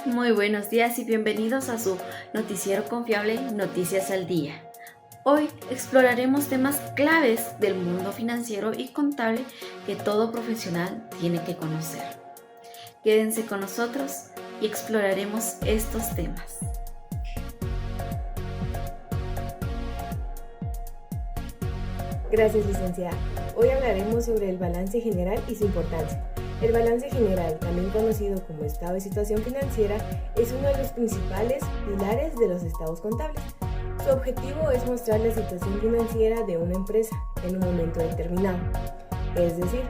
Muy buenos días y bienvenidos a su noticiero confiable Noticias al Día. Hoy exploraremos temas claves del mundo financiero y contable que todo profesional tiene que conocer. Quédense con nosotros y exploraremos estos temas. Gracias, licenciada. Hoy hablaremos sobre el balance general y su importancia. El balance general, también conocido como estado de situación financiera, es uno de los principales pilares de los estados contables. Su objetivo es mostrar la situación financiera de una empresa en un momento determinado, es decir,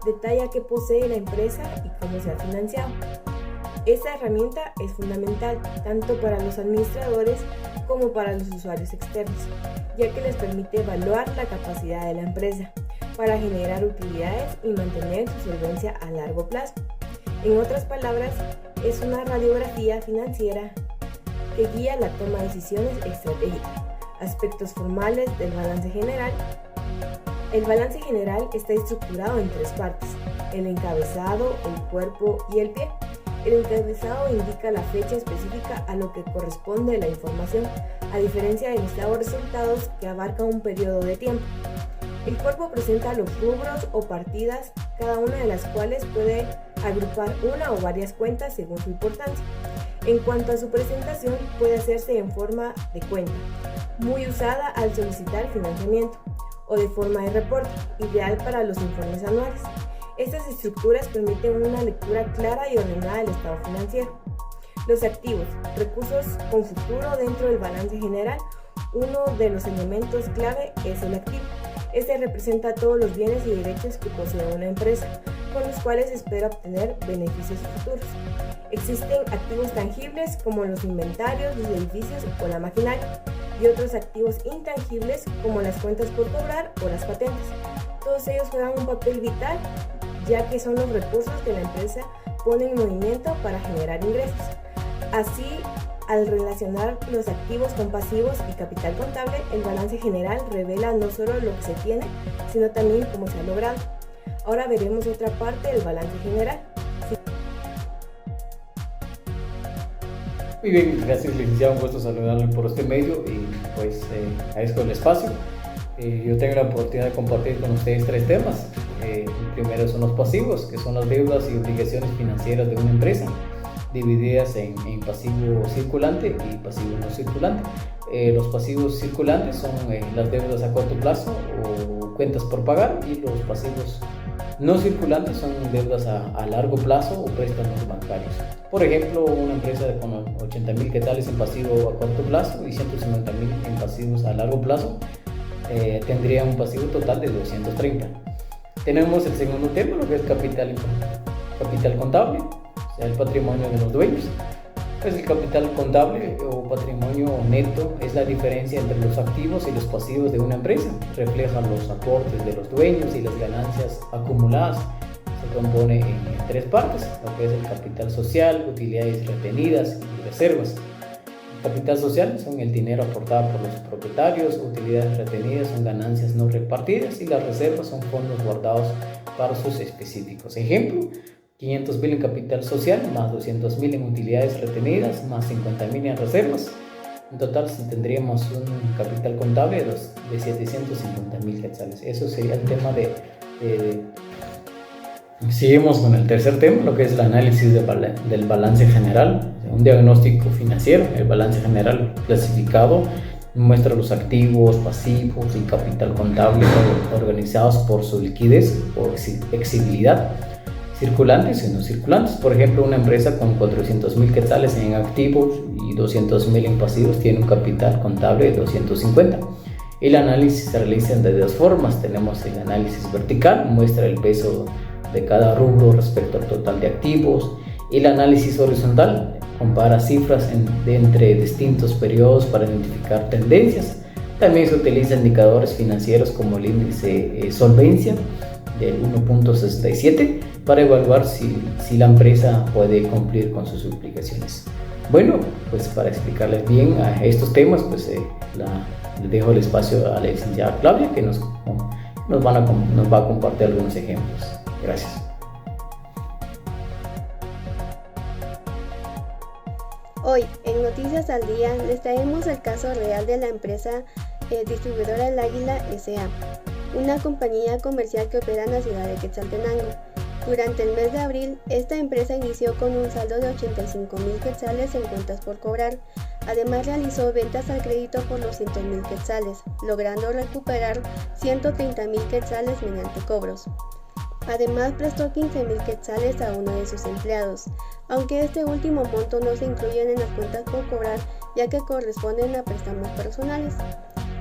detalla qué posee la empresa y cómo se ha financiado. Esta herramienta es fundamental tanto para los administradores como para los usuarios externos, ya que les permite evaluar la capacidad de la empresa para generar utilidades y mantener su solvencia a largo plazo. En otras palabras, es una radiografía financiera que guía la toma de decisiones estratégicas. Aspectos formales del balance general. El balance general está estructurado en tres partes: el encabezado, el cuerpo y el pie. El encabezado indica la fecha específica a lo que corresponde la información, a diferencia del estado de resultados que abarca un periodo de tiempo. El cuerpo presenta los rubros o partidas, cada una de las cuales puede agrupar una o varias cuentas según su importancia. En cuanto a su presentación, puede hacerse en forma de cuenta, muy usada al solicitar financiamiento, o de forma de reporte, ideal para los informes anuales. Estas estructuras permiten una lectura clara y ordenada del estado financiero. Los activos, recursos con futuro dentro del balance general. Uno de los elementos clave es el activo. Este representa todos los bienes y derechos que posee una empresa, con los cuales espera obtener beneficios futuros. Existen activos tangibles como los inventarios, los edificios o la maquinaria, y otros activos intangibles como las cuentas por cobrar o las patentes. Todos ellos juegan un papel vital, ya que son los recursos que la empresa pone en movimiento para generar ingresos. Así, al relacionar los activos con pasivos y capital contable, el balance general revela no solo lo que se tiene, sino también cómo se ha logrado. Ahora veremos otra parte del balance general. Muy bien, gracias, licenciado, un gusto saludarle por este medio y pues agradezco el espacio. Yo tengo la oportunidad de compartir con ustedes tres temas. El primero son los pasivos, que son las deudas y obligaciones financieras de una empresa, divididas en pasivo circulante y pasivo no circulante. Los pasivos circulantes son las deudas a corto plazo o cuentas por pagar, y los pasivos no circulantes son deudas a largo plazo o préstamos bancarios. Por ejemplo, una empresa con 80,000 quetzales en pasivo a corto plazo y 150,000 en pasivos a largo plazo tendría un pasivo total de 230. Tenemos el segundo tema, lo que es capital contable, o sea, el patrimonio de los dueños. Pues el capital contable o patrimonio neto es la diferencia entre los activos y los pasivos de una empresa. Refleja los aportes de los dueños y las ganancias acumuladas. Se compone en tres partes, lo que es el capital social, utilidades retenidas y reservas. El capital social son el dinero aportado por los propietarios, utilidades retenidas son ganancias no repartidas y las reservas son fondos guardados para usos específicos. Ejemplo: 500,000 en capital social, más 200,000 en utilidades retenidas, más 50,000 en reservas. En total tendríamos un capital contable de 750,000 quetzales. Eso sería el tema Seguimos con el tercer tema, lo que es el análisis del balance general, un diagnóstico financiero. El balance general clasificado muestra los activos, pasivos y capital contable organizados por su liquidez o exigibilidad, circulantes y no circulantes. Por ejemplo, una empresa con 400,000 quetzales en activos y 200,000 en pasivos tiene un capital contable de 250. El análisis se realiza de dos formas. Tenemos el análisis vertical, muestra el peso de cada rubro respecto al total de activos. Y el análisis horizontal compara cifras entre distintos periodos para identificar tendencias. También se utilizan indicadores financieros como el índice solvencia del 1.67 para evaluar si la empresa puede cumplir con sus obligaciones. Bueno, pues para explicarles bien a estos temas, pues le dejo el espacio a la licenciada Claudia, que nos va a compartir algunos ejemplos. Gracias. Hoy, en Noticias al Día, les traemos el caso real de la empresa distribuidora El Águila S.A., una compañía comercial que opera en la ciudad de Quetzaltenango. Durante el mes de abril, esta empresa inició con un saldo de 85,000 quetzales en cuentas por cobrar. Además, realizó ventas al crédito por los 200,000 quetzales, logrando recuperar 130,000 quetzales mediante cobros. Además, prestó 15,000 quetzales a uno de sus empleados, aunque este último monto no se incluye en las cuentas por cobrar, ya que corresponden a préstamos personales.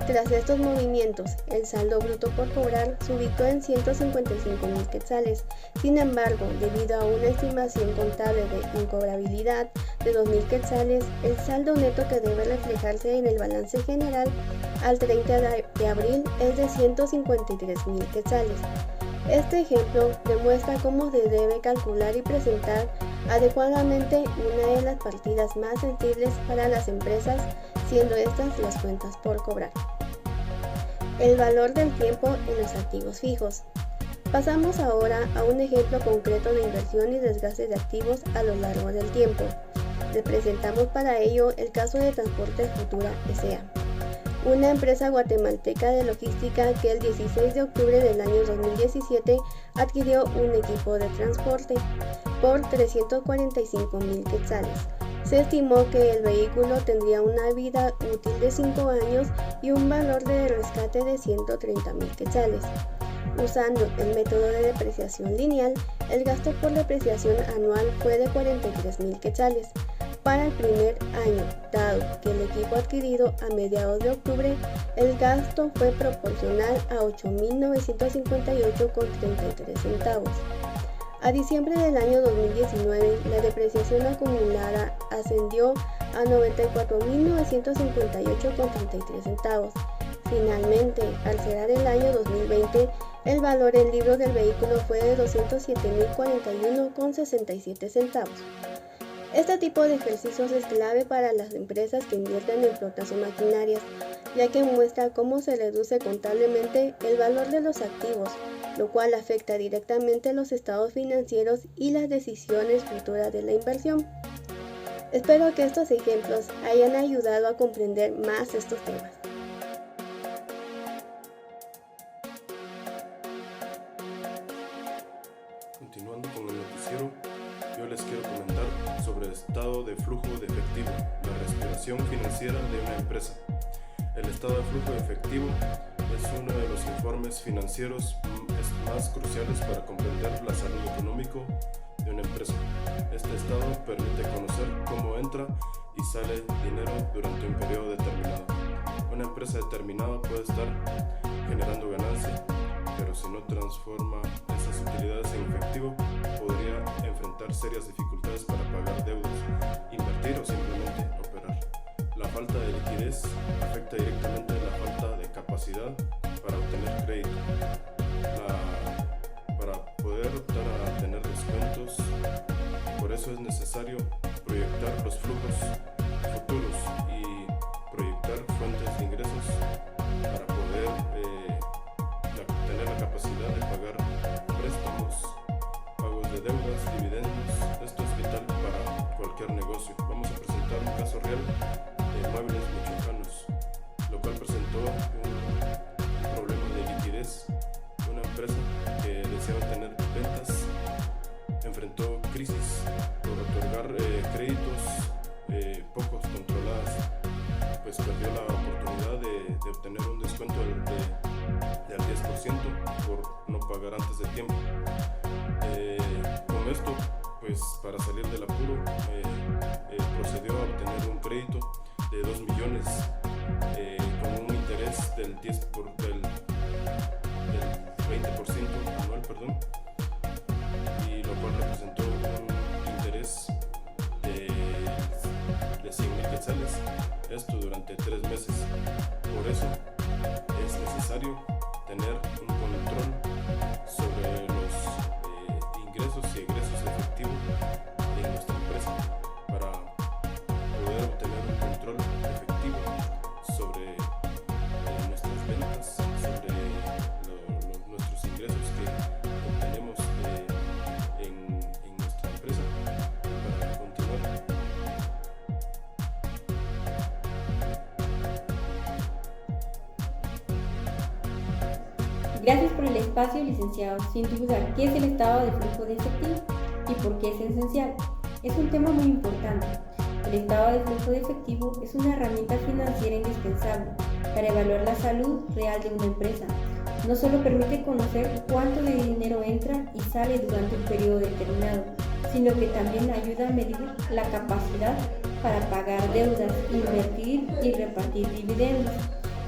Tras estos movimientos, el saldo bruto por cobrar se ubicó en 155,000 quetzales. Sin embargo, debido a una estimación contable de incobrabilidad de 2,000 quetzales, el saldo neto que debe reflejarse en el balance general al 30 de abril es de 153,000 quetzales. Este ejemplo demuestra cómo se debe calcular y presentar adecuadamente una de las partidas más sensibles para las empresas, siendo estas las cuentas por cobrar. El valor del tiempo en los activos fijos. Pasamos ahora a un ejemplo concreto de inversión y desgaste de activos a lo largo del tiempo. Les presentamos para ello el caso de Transportes Futura S.A., una empresa guatemalteca de logística que el 16 de octubre del año 2017 adquirió un equipo de transporte por 345,000 quetzales. Se estimó que el vehículo tendría una vida útil de 5 años y un valor de rescate de 130,000 quetzales. Usando el método de depreciación lineal, el gasto por depreciación anual fue de 43,000 quetzales. Para el primer año, dado que el equipo adquirido a mediados de octubre, el gasto fue proporcional a 8,958,33 centavos. A diciembre del año 2019, la depreciación acumulada ascendió a 94,958,33 centavos. Finalmente, al cerrar el año 2020, el valor en libros del vehículo fue de 207,041,67 centavos. Este tipo de ejercicios es clave para las empresas que invierten en flotas o maquinarias, ya que muestra cómo se reduce contablemente el valor de los activos, lo cual afecta directamente los estados financieros y las decisiones futuras de la inversión. Espero que estos ejemplos hayan ayudado a comprender más estos temas. Continuando con el noticiero, yo les quiero comentar sobre el estado de flujo de efectivo, la respiración financiera de una empresa. El estado de flujo de efectivo es uno de los informes financieros más cruciales para comprender la salud económica de una empresa. Este estado permite conocer cómo entra y sale dinero durante un periodo determinado. Una empresa determinada puede estar generando ganancia, pero si no transforma esas utilidades en efectivo, podría enfrentar serias dificultades para pagar deudas, invertir o simplemente operar. La falta de liquidez afecta directamente la falta de capacidad para obtener crédito. Para poder optar a tener descuentos, por eso es necesario proyectar los flujos futuros y proyectar fuentes de ingresos para poder tener la capacidad de pagar préstamos, pagos de deudas, dividendos. Esto es vital para cualquier negocio. Vamos a presentar un caso real de Muebles Michoacanos, lo cual presentó un problema de liquidez. Una empresa que deseaba tener ventas enfrentó crisis por otorgar créditos poco controladas, pues perdió la oportunidad de obtener un descuento del 10% por no pagar antes de tiempo. Con esto, pues para salir del apuro, procedió a obtener un crédito de 2 millones con un interés del 20% anual, y lo cual representó un interés de 100,000 quetzales, esto durante 3 meses. Por eso es necesario tener un control sobre los ingresos y egresos efectivos en nuestra empresa para poder obtener un control efectivo sobre nuestras ventas, sobre nuestros ingresos que obtenemos en nuestra empresa. Para continuar, Gracias por el espacio, licenciado. Sin duda, ¿qué es el estado de flujo de efectivo y por qué es esencial? Es un tema muy importante. El estado de flujo de efectivo es una herramienta financiera indispensable para evaluar la salud real de una empresa. No solo permite conocer cuánto de dinero entra y sale durante un periodo determinado, sino que también ayuda a medir la capacidad para pagar deudas, invertir y repartir dividendos.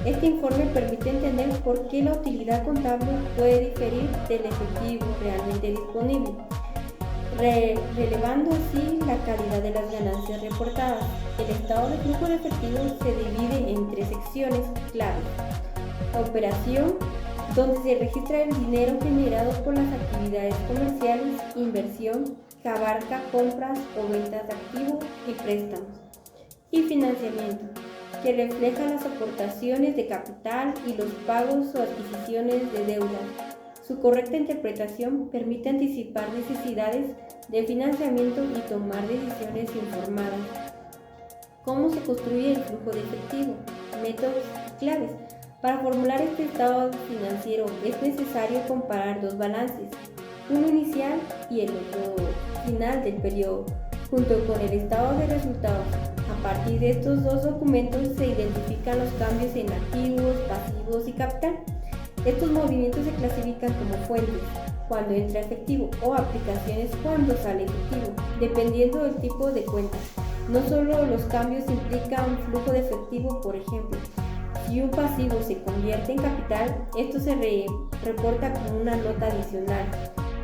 Este informe permite entender por qué la utilidad contable puede diferir del efectivo realmente disponible, relevando así la calidad de las ganancias reportadas. El estado de flujo de efectivo se divide en 3 secciones claves. Operación, donde se registra el dinero generado por las actividades comerciales. Inversión, que abarca compras o ventas de activos y préstamos. Y financiamiento, que refleja las aportaciones de capital y los pagos o adquisiciones de deuda. Su correcta interpretación permite anticipar necesidades de financiamiento y tomar decisiones informadas. ¿Cómo se construye el flujo de efectivo? Métodos y claves. Para formular este estado financiero es necesario comparar 2 balances, uno inicial y el otro final del periodo, junto con el estado de resultados. A partir de estos 2 documentos se identifican los cambios en activos, pasivos y capital. Estos movimientos se clasifican como fuentes, cuando entra efectivo, o aplicaciones, cuando sale efectivo, dependiendo del tipo de cuenta. No solo los cambios implican un flujo de efectivo, por ejemplo, si un pasivo se convierte en capital, esto se reporta como una nota adicional.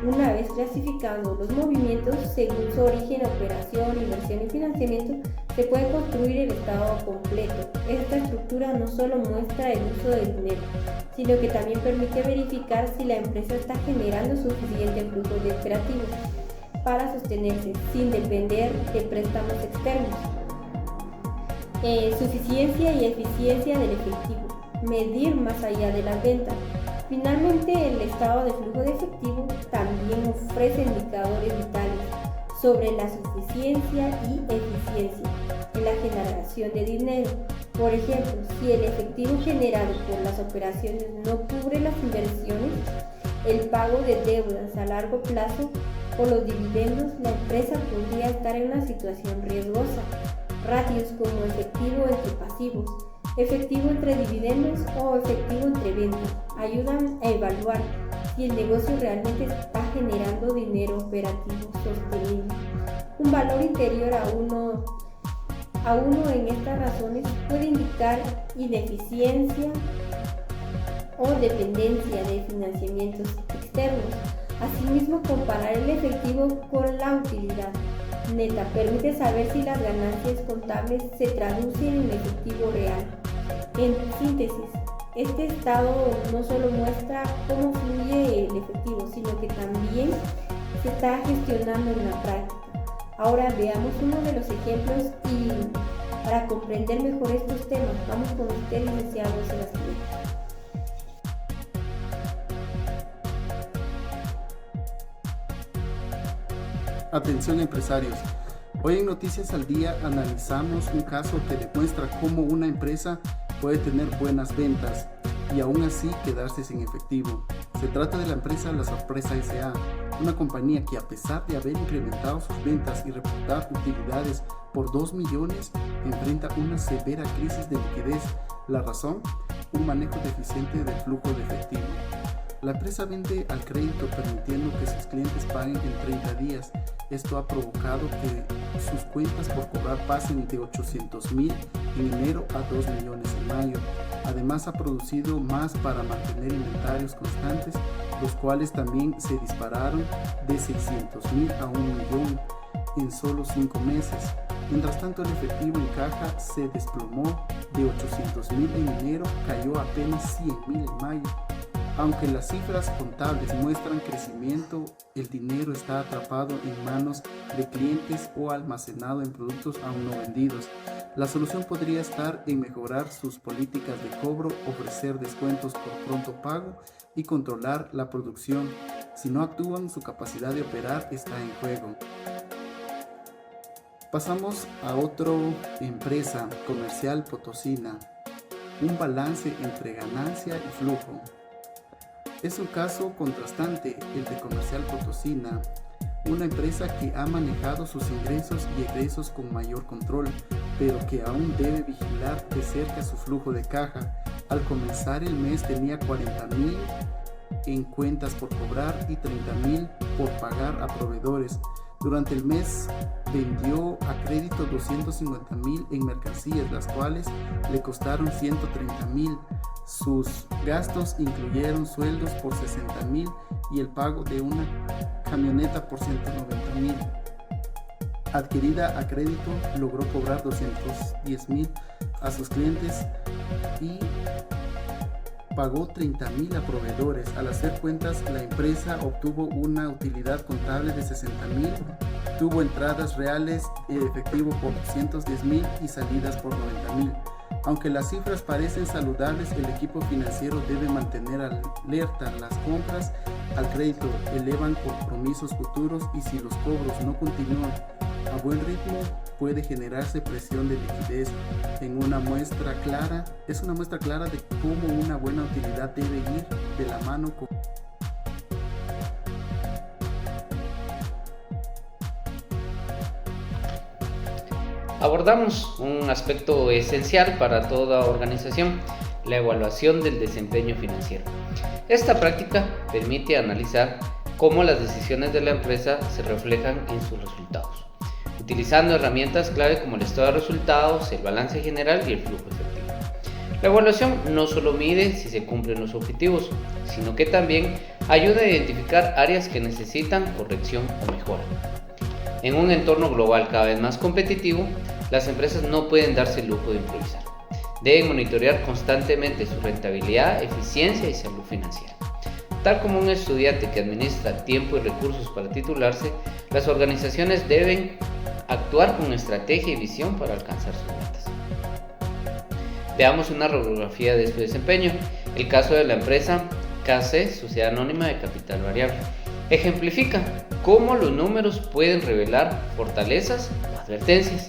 Una vez clasificando los movimientos según su origen, operación, inversión y financiamiento, se puede construir el estado completo. Esta estructura no solo muestra el uso del dinero, sino que también permite verificar si la empresa está generando suficiente flujo de operativo para sostenerse sin depender de préstamos externos. Suficiencia y eficiencia del efectivo. Medir más allá de las ventas. Finalmente, el estado de flujo de efectivo también ofrece indicadores vitales sobre la suficiencia y eficiencia en la generación de dinero. Por ejemplo, si el efectivo generado por las operaciones no cubre las inversiones, el pago de deudas a largo plazo o los dividendos, la empresa podría estar en una situación riesgosa. Ratios como efectivo entre pasivos, efectivo entre dividendos o efectivo entre ventas ayudan a evaluar si el negocio realmente está generando dinero operativo sostenible. Un valor inferior a uno en estas razones puede indicar ineficiencia o dependencia de financiamientos externos. Asimismo, comparar el efectivo con la utilidad neta permite saber si las ganancias contables se traducen en efectivo real. En síntesis, este estado no solo muestra cómo fluye el efectivo, sino que también se está gestionando en la práctica. Ahora veamos uno de los ejemplos y para comprender mejor estos temas, vamos con usted, licenciado Sebastián. Atención empresarios, hoy en Noticias al Día analizamos un caso que demuestra cómo una empresa puede tener buenas ventas y aún así quedarse sin efectivo. Se trata de la empresa La Sorpresa S.A., una compañía que a pesar de haber incrementado sus ventas y reportar utilidades por 2 millones, enfrenta una severa crisis de liquidez. La razón, un manejo deficiente del flujo de efectivo. La empresa vende al crédito permitiendo que sus clientes paguen en 30 días. Esto ha provocado que sus cuentas por cobrar pasen de 800,000 en enero a 2 millones en mayo. Además ha producido más para mantener inventarios constantes, los cuales también se dispararon de 600,000 a 1 millón en solo 5 meses. Mientras tanto, el efectivo en caja se desplomó de 800,000 en enero, cayó a apenas 100,000 en mayo. Aunque las cifras contables muestran crecimiento, el dinero está atrapado en manos de clientes o almacenado en productos aún no vendidos. La solución podría estar en mejorar sus políticas de cobro, ofrecer descuentos por pronto pago y controlar la producción. Si no actúan, su capacidad de operar está en juego. Pasamos a otra empresa comercial potosina. Un balance entre ganancia y flujo. Es un caso contrastante el de Comercial Potosina, una empresa que ha manejado sus ingresos y egresos con mayor control, pero que aún debe vigilar de cerca su flujo de caja. Al comenzar el mes tenía 40,000 en cuentas por cobrar y 30,000 por pagar a proveedores. Durante el mes vendió a crédito 250,000 en mercancías, las cuales le costaron 130,000. Sus gastos incluyeron sueldos por 60,000 y el pago de una camioneta por 190,000. Adquirida a crédito, logró cobrar 210,000 a sus clientes y pagó 30,000 a proveedores. Al hacer cuentas, la empresa obtuvo una utilidad contable de 60,000, tuvo entradas reales de efectivo por 210,000 y salidas por 90,000. Aunque las cifras parecen saludables, el equipo financiero debe mantener alerta. Las compras al crédito elevan compromisos futuros y si los cobros no continúan a buen ritmo, puede generarse presión de liquidez. Es una muestra clara de cómo una buena utilidad debe ir de la mano con Abordamos un aspecto esencial para toda organización, la evaluación del desempeño financiero. Esta práctica permite analizar cómo las decisiones de la empresa se reflejan en sus resultados, utilizando herramientas clave como el estado de resultados, el balance general y el flujo efectivo. La evaluación no solo mide si se cumplen los objetivos, sino que también ayuda a identificar áreas que necesitan corrección o mejora. En un entorno global cada vez más competitivo, las empresas no pueden darse el lujo de improvisar. Deben monitorear constantemente su rentabilidad, eficiencia y salud financiera. Tal como un estudiante que administra tiempo y recursos para titularse, las organizaciones deben actuar con estrategia y visión para alcanzar sus metas. Veamos una radiografía de su desempeño. El caso de la empresa KC, Sociedad Anónima de Capital Variable, ejemplifica cómo los números pueden revelar fortalezas o advertencias.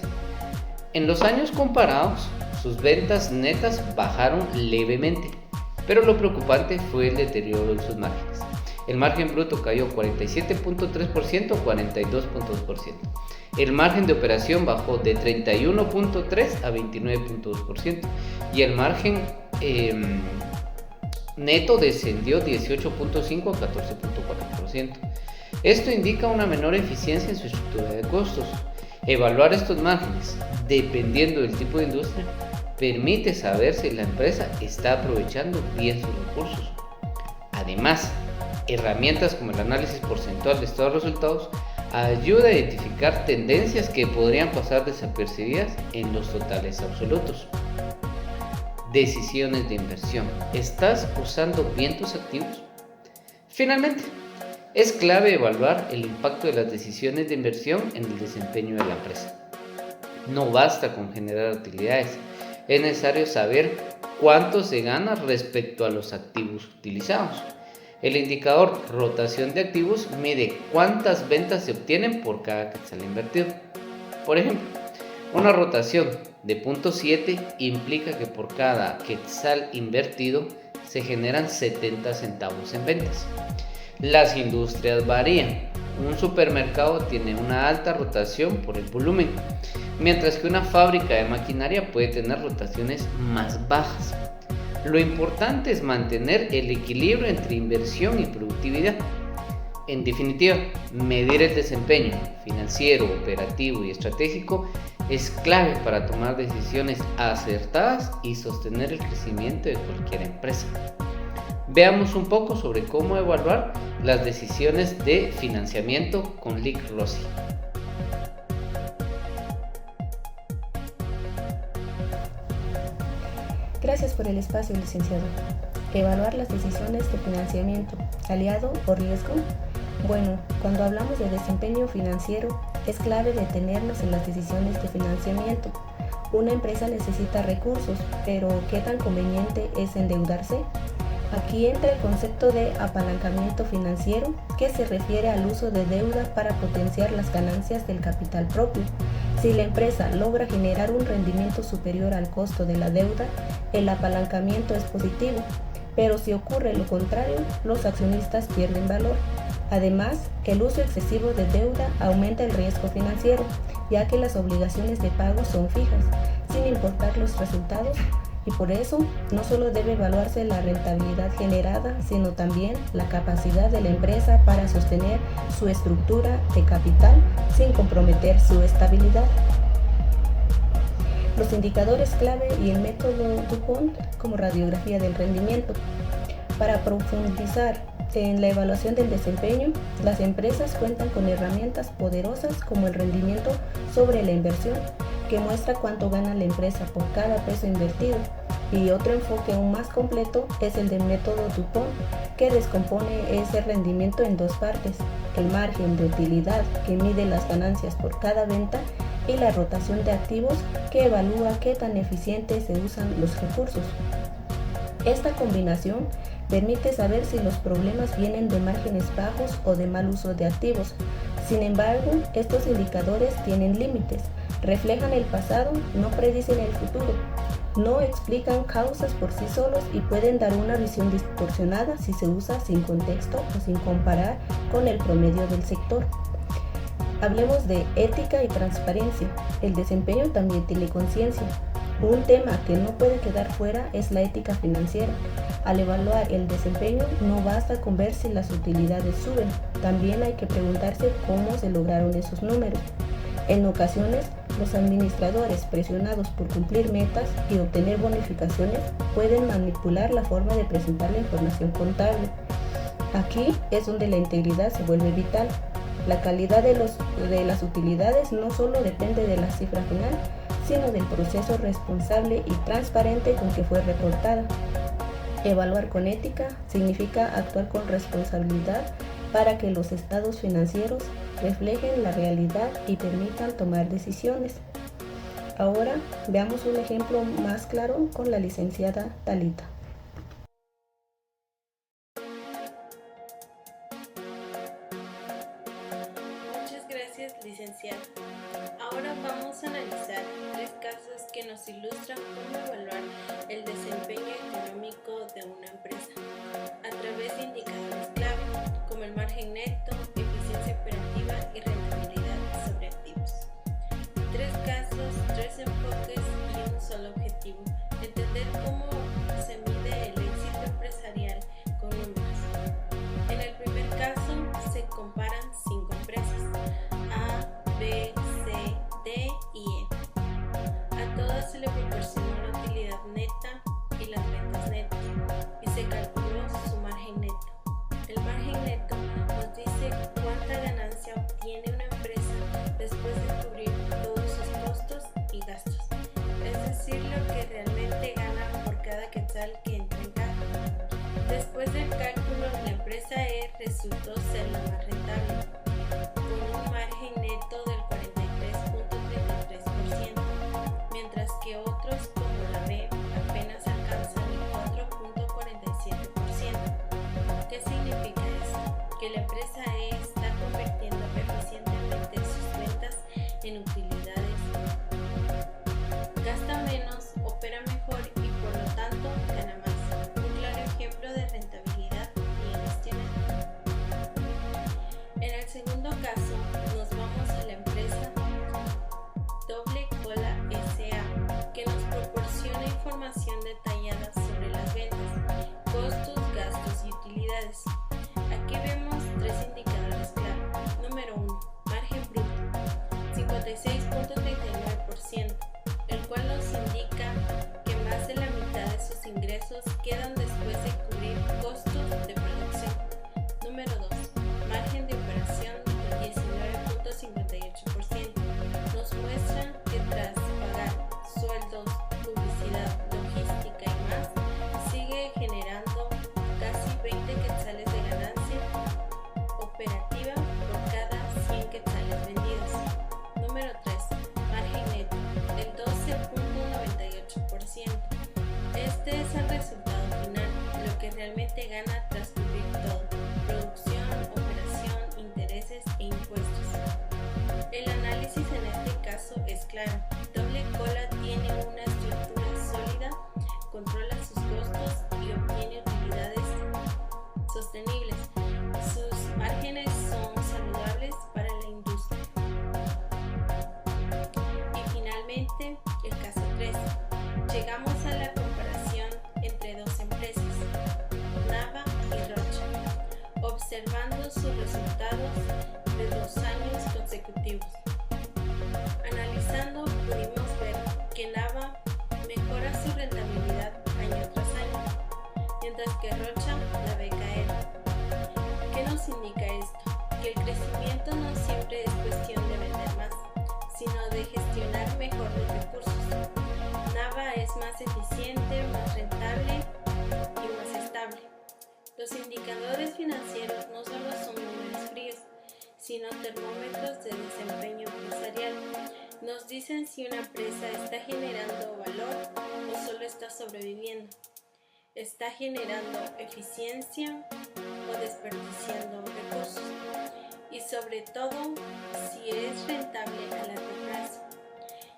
En los años comparados, sus ventas netas bajaron levemente, pero lo preocupante fue el deterioro en sus márgenes. El margen bruto cayó 47.3% a 42.2%. El margen de operación bajó de 31.3% a 29.2% y el margen neto descendió 18.5% a 14.4%. Esto indica una menor eficiencia en su estructura de costos. Evaluar estos márgenes, dependiendo del tipo de industria, permite saber si la empresa está aprovechando bien sus recursos. Además, herramientas como el análisis porcentual de estado de resultados ayuda a identificar tendencias que podrían pasar desapercibidas en los totales absolutos. Decisiones de inversión. ¿Estás usando bien tus activos? Finalmente, es clave evaluar el impacto de las decisiones de inversión en el desempeño de la empresa. No basta con generar utilidades, es necesario saber cuánto se gana respecto a los activos utilizados. El indicador rotación de activos mide cuántas ventas se obtienen por cada quetzal invertido. Por ejemplo, una rotación de 0.7 implica que por cada quetzal invertido se generan 70 centavos en ventas. Las industrias varían. Un supermercado tiene una alta rotación por el volumen, mientras que una fábrica de maquinaria puede tener rotaciones más bajas. Lo importante es mantener el equilibrio entre inversión y productividad. En definitiva, medir el desempeño financiero, operativo y estratégico es clave para tomar decisiones acertadas y sostener el crecimiento de cualquier empresa. Veamos un poco sobre cómo evaluar las decisiones de financiamiento con Lic Rossi. Gracias por el espacio, licenciado. Evaluar las decisiones de financiamiento, aliado o riesgo. Bueno, cuando hablamos de desempeño financiero, es clave detenernos en las decisiones de financiamiento. Una empresa necesita recursos, pero ¿qué tan conveniente es endeudarse? Aquí entra el concepto de apalancamiento financiero, que se refiere al uso de deuda para potenciar las ganancias del capital propio. Si la empresa logra generar un rendimiento superior al costo de la deuda, el apalancamiento es positivo. pero si ocurre lo contrario, los accionistas pierden valor. Además, el uso excesivo de deuda aumenta el riesgo financiero, ya que las obligaciones de pago son fijas, sin importar los resultados, y por eso no solo debe evaluarse la rentabilidad generada, sino también la capacidad de la empresa para sostener su estructura de capital sin comprometer su estabilidad. Los indicadores clave y el método DuPont como radiografía del rendimiento. Para profundizar en la evaluación del desempeño, las empresas cuentan con herramientas poderosas como el rendimiento sobre la inversión, que muestra cuánto gana la empresa por cada peso invertido, y otro enfoque aún más completo es el del método DuPont, que descompone ese rendimiento en dos partes: el margen de utilidad, que mide las ganancias por cada venta, y la rotación de activos, que evalúa qué tan eficientes se usan los recursos. Esta combinación permite saber si los problemas vienen de márgenes bajos o de mal uso de activos. Sin embargo, estos indicadores tienen límites, reflejan el pasado, no predicen el futuro, no explican causas por sí solos y pueden dar una visión distorsionada si se usa sin contexto o sin comparar con el promedio del sector. Hablemos de ética y transparencia. El desempeño también tiene conciencia. Un tema que no puede quedar fuera es la ética financiera. Al evaluar el desempeño no basta con ver si las utilidades suben, también hay que preguntarse cómo se lograron esos números. En ocasiones, los administradores, presionados por cumplir metas y obtener bonificaciones, pueden manipular la forma de presentar la información contable. Aquí es donde la integridad se vuelve vital. La calidad de las utilidades no solo depende de la cifra final, sino del proceso responsable y transparente con que fue reportada. Evaluar con ética significa actuar con responsabilidad para que los estados financieros reflejen la realidad y permitan tomar decisiones. Ahora veamos un ejemplo más claro con la licenciada Talita. Muchas gracias, licenciada. Ahora vamos a analizar 3 casos que nos ilustran cómo evaluar el desempeño económico de una empresa a través de indicadores clave como el margen neto, eficiencia operativa y rentabilidad sobre activos. 3 casos, 3 enfoques y un solo objetivo: entender cómo se mide el éxito empresarial con números. En el primer caso se comparan 5 empresas: A, B, C, D y E. A todas se le proporcionó la utilidad neta y las ventas netas y se calculó su margen neto. El margen neto nos dice cuánta ganancia obtiene una empresa después de cubrir todos sus costos y gastos, es decir, lo que realmente gana por cada quetzal que entra en caja. Después del cálculo, la empresa E resultó ser la más rentable, con un margen neto del 43.33%, mientras que otros como la B apenas alcanzan el 4.47%. ¿Qué significa esto? Que la empresa E está convirtiendo eficientemente sus ventas en utilidades, gasta menos, opera mejor y por lo tanto gana más. Un claro ejemplo de rentabilidad bien gestionada. En el segundo caso, nos vamos a la empresa Doble Cola S.A., que nos proporciona información detallada sobre las ventas, costos, gastos y utilidades. Aquí vemos 3 indicadores clave. Número 1, margen bruto, 56.39%, el cual nos indica que más de la mitad de sus ingresos quedan después de cubrir costos de producción. Número 2, margen de operación de 19.58%. Nos muestran que tras pagar sueldos, publicidad, logística y más, sigue generando casi 20 quetzales de ganancia operativa por cada 100 quetzales vendidos. Número 3, margen neto, del 12.98%. Este es el resultado final, lo que realmente gana tras cubrir todo: producción, operación, intereses e impuestos. El análisis en este caso es claro. Doble Cola tiene una estructura sólida, controla sus costos y obtiene utilidades finalmente, el caso 3. Llegamos a la comparación entre dos empresas, Nava y Rocha, observando sus resultados de 2 años consecutivos. Analizando, pudimos ver que Nava mejora su rentabilidad año tras año, mientras que Rocha la ve caer. ¿Qué nos indica esto? Que el crecimiento no siempre es cuestión de vender más, sino de gestionar mejor los recursos. Nava es más eficiente, más rentable y más estable. Los indicadores financieros no solo son números fríos, sino termómetros de desempeño empresarial. Nos dicen si una empresa está generando valor o solo está sobreviviendo. ¿Está generando eficiencia o desperdiciando recursos? Y sobre todo, si es rentable a largo plazo.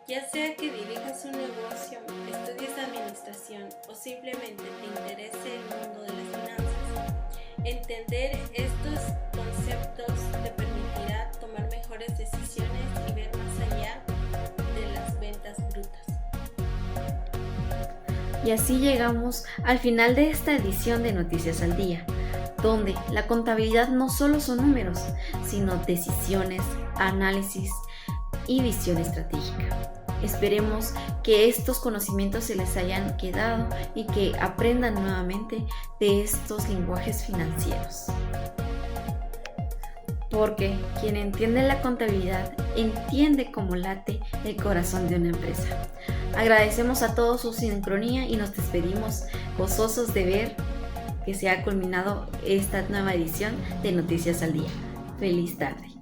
Ya sea que dirijas un negocio, estudies administración o simplemente te interese el mundo de las finanzas, entender estos conceptos te permitirá tomar mejores decisiones y ver más allá de las ventas brutas. Y así llegamos al final de esta edición de Noticias al Día, donde la contabilidad no solo son números, sino decisiones, análisis y visión estratégica. Esperemos que estos conocimientos se les hayan quedado y que aprendan nuevamente de estos lenguajes financieros. Porque quien entiende la contabilidad entiende cómo late el corazón de una empresa. Agradecemos a todos su sincronía y nos despedimos gozosos de ver que se ha culminado esta nueva edición de Noticias al Día. Feliz tarde.